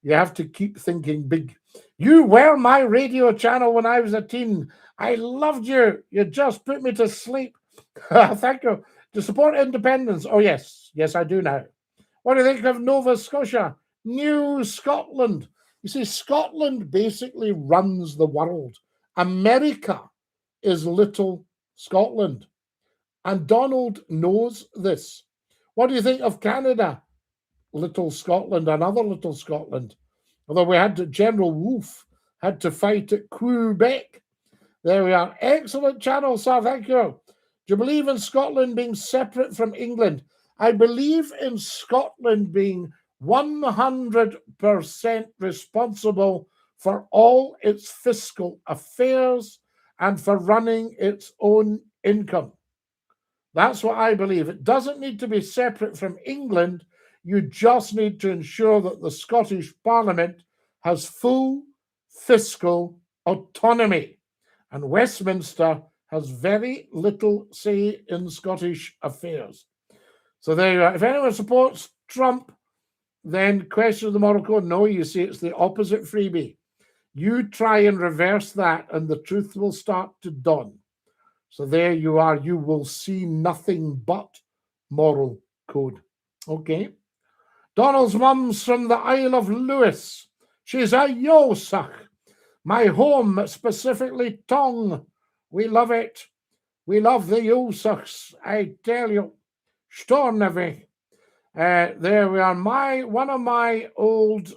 You have to keep thinking big. You were my radio channel when I was a teen. I loved you. You just put me to sleep. Thank you. To support independence. Oh, yes. Yes, I do now. What do you think of Nova Scotia? New Scotland. You see, Scotland basically runs the world. America is little Scotland. And Donald knows this. What do you think of Canada? Little Scotland, another little Scotland. Although we had to, General Wolfe had to fight at Quebec. There we are. Excellent channel, sir. Thank you. Do you believe in Scotland being separate from England? I believe in Scotland being 100% responsible for all its fiscal affairs and for running its own income. That's what I believe. It doesn't need to be separate from England. You just need to ensure that the Scottish Parliament has full fiscal autonomy. And Westminster has very little say in Scottish affairs. So there you are. If anyone supports Trump, then question the moral code. No, you see, it's the opposite, Freebie. You try and reverse that, and the truth will start to dawn. So there you are. You will see nothing but moral code. Okay. Donald's mum's from the Isle of Lewis. She's a Yosach. My home, specifically Tongue. We love it. We love the Yosachs, I tell you. Stornavy. There we are. One of my old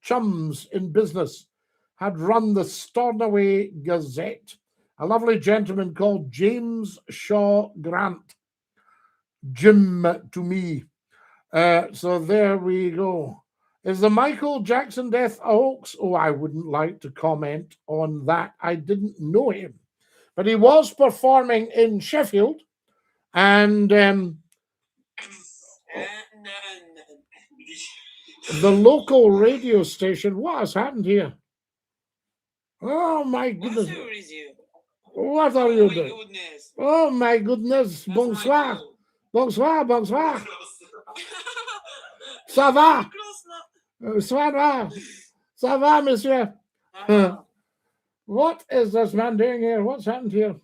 chums in business had run the Stornoway Gazette. A lovely gentleman called James Shaw Grant. Jim to me. So there we go. Is the Michael Jackson death a hoax? Oh, I wouldn't like to comment on that. I didn't know him. But he was performing in Sheffield. And the local radio station, what has happened here? Oh, my goodness. What are you doing? Goodness. Oh, my goodness. That's bonsoir. Bonsoir, bonsoir. Ça va? Ça va? Ça va, monsieur? What is this man doing here? What's happened here?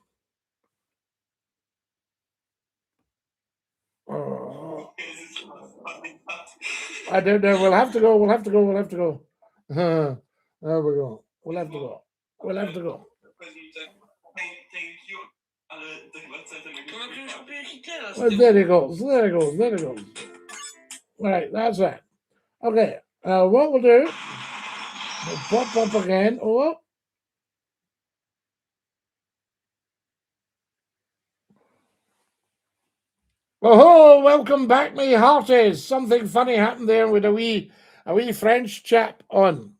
I don't know. We'll have to go. We'll have to go. We'll have to go. There we go. We'll have to go. We'll have to go. Well, there he goes. There he goes. There he goes. Right, that's that. Okay. What we'll do? We'll pop up again. Oh. Oh, welcome back, me hearties. Something funny happened there with a wee French chap on.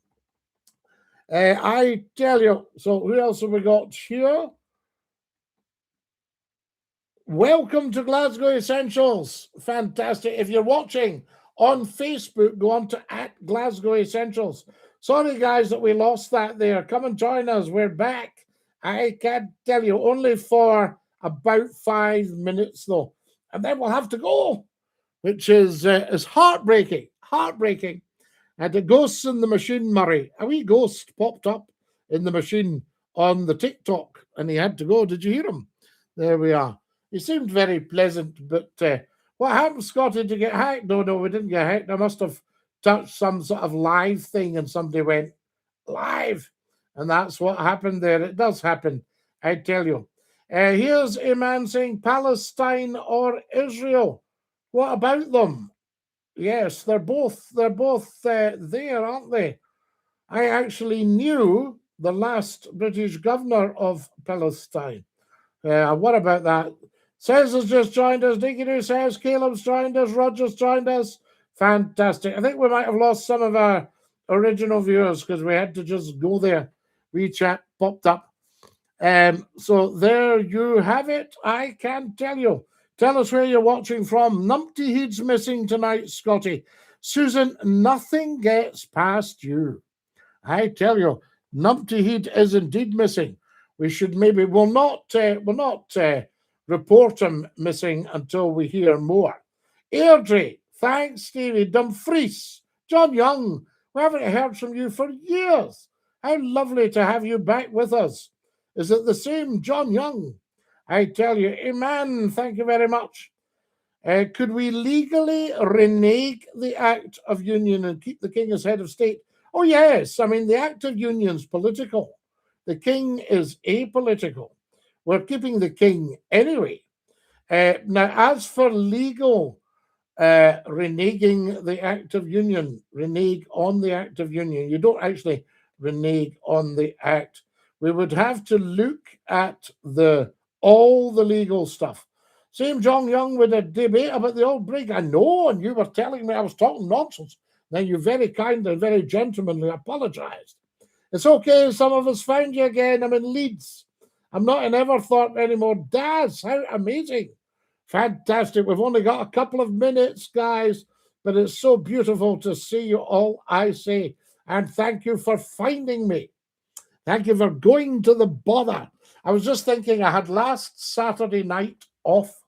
I tell you. So who else have we got here? Welcome to Glasgow Essentials. Fantastic. If you're watching on Facebook, go on to @Glasgow Essentials. Sorry, guys, that we lost that there. Come and join us. We're back. I can't tell you, only for about 5 minutes, though. And then we'll have to go, which is heartbreaking. Heartbreaking. And the ghosts in the machine, Murray. A wee ghost popped up in the machine on the TikTok, and he had to go. Did you hear him? There we are. He seemed very pleasant, but what happened, Scottie? Did you get hacked? No, we didn't get hacked. I must have touched some sort of live thing and somebody went live. And that's what happened there. It does happen, I tell you. Here's a man saying Palestine or Israel. What about them? Yes, they're both there, aren't they? I actually knew the last British governor of Palestine. What about that? Says has just joined us. DINKY-DOO says Caleb's joined us. Roger's joined us. Fantastic. I think we might have lost some of our original viewers because we had to just go there. WeChat popped up. So there you have it. I can tell you. Tell us where you're watching from. Numpty Head's missing tonight, Scottie. Susan, nothing gets past you. I tell you, Numpty Head is indeed missing. We should maybe we'll not report him missing until we hear more. Airdrie, thanks, Stevie. Dumfries, John Young, we haven't heard from you for years. How lovely to have you back with us. Is it the same John Young? I tell you, Iman, thank you very much. Could we legally renege the Act of Union and keep the King as head of state? Oh, yes. I mean, the Act of Union's political. The King is apolitical. We're keeping the King anyway. Now, as for legal reneging the Act of Union, renege on the Act of Union, you don't actually renege on the Act. We would have to look at all the legal stuff. Same John Young with a debate about the old brig. I know, and you were telling me I was talking nonsense. Then you very kindly, very gentlemanly apologised. It's okay, some of us found you again. I'm in Leeds. I'm not in Everthorpe anymore. Daz, how amazing. Fantastic. We've only got a couple of minutes, guys, but it's so beautiful to see you all, I say. And thank you for finding me. Thank you for going to the bother. I was just thinking I had last Saturday night off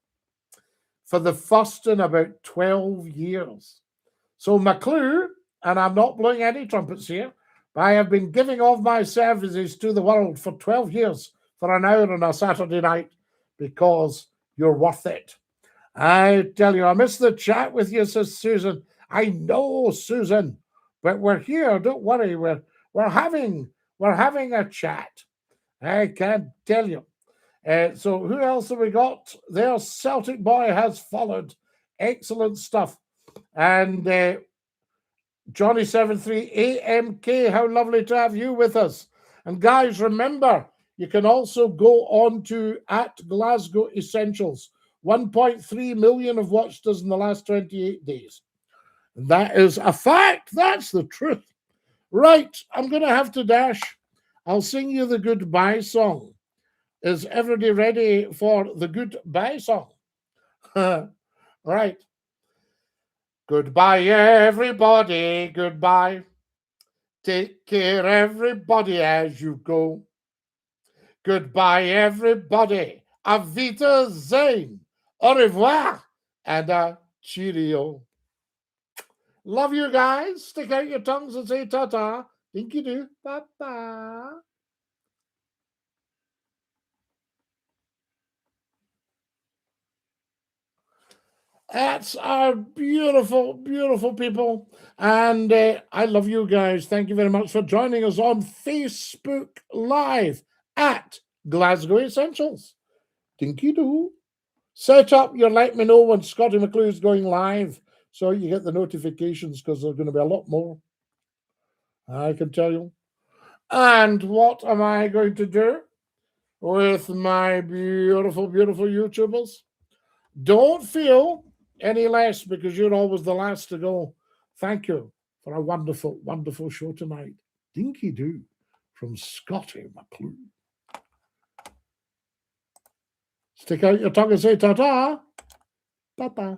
for the first in about 12 years. So McClue, and I'm not blowing any trumpets here, but I have been giving off my services to the world for 12 years for an hour on a Saturday night because you're worth it. I tell you, I miss the chat with you, says Susan. I know, Susan, but we're here. Don't worry. We're having a chat. I can't tell you. So who else have we got? There, Celtic Boy has followed. Excellent stuff. And Johnny73 AMK, how lovely to have you with us. And guys, remember, you can also go on to @Glasgow Essentials. 1.3 million have watched us in the last 28 days. That is a fact. That's the truth. Right, I'm going to have to dash. I'll sing you the goodbye song. Is everybody ready for the goodbye song? Right. Goodbye, everybody. Goodbye. Take care, everybody, as you go. Goodbye, everybody. Auf Wiedersehen. Au revoir. And a cheerio. Love you guys. Stick out your tongues and say ta-ta. DINKY-DOO. Bye-bye. That's our beautiful, beautiful people. And I love you guys. Thank you very much for joining us on Facebook Live at Glasgow Essentials. DINKY-DOO. Set up your let me know when Scottie McCLUE is going live so you get the notifications because there's going to be a lot more. I can tell you. And what am I going to do with my beautiful, beautiful YouTubers? Don't feel any less because you're always the last to go. Thank you for a wonderful, wonderful show tonight. DINKY-DOO from Scottie McCLUE. Stick out your tongue and say ta-ta. Bye-bye.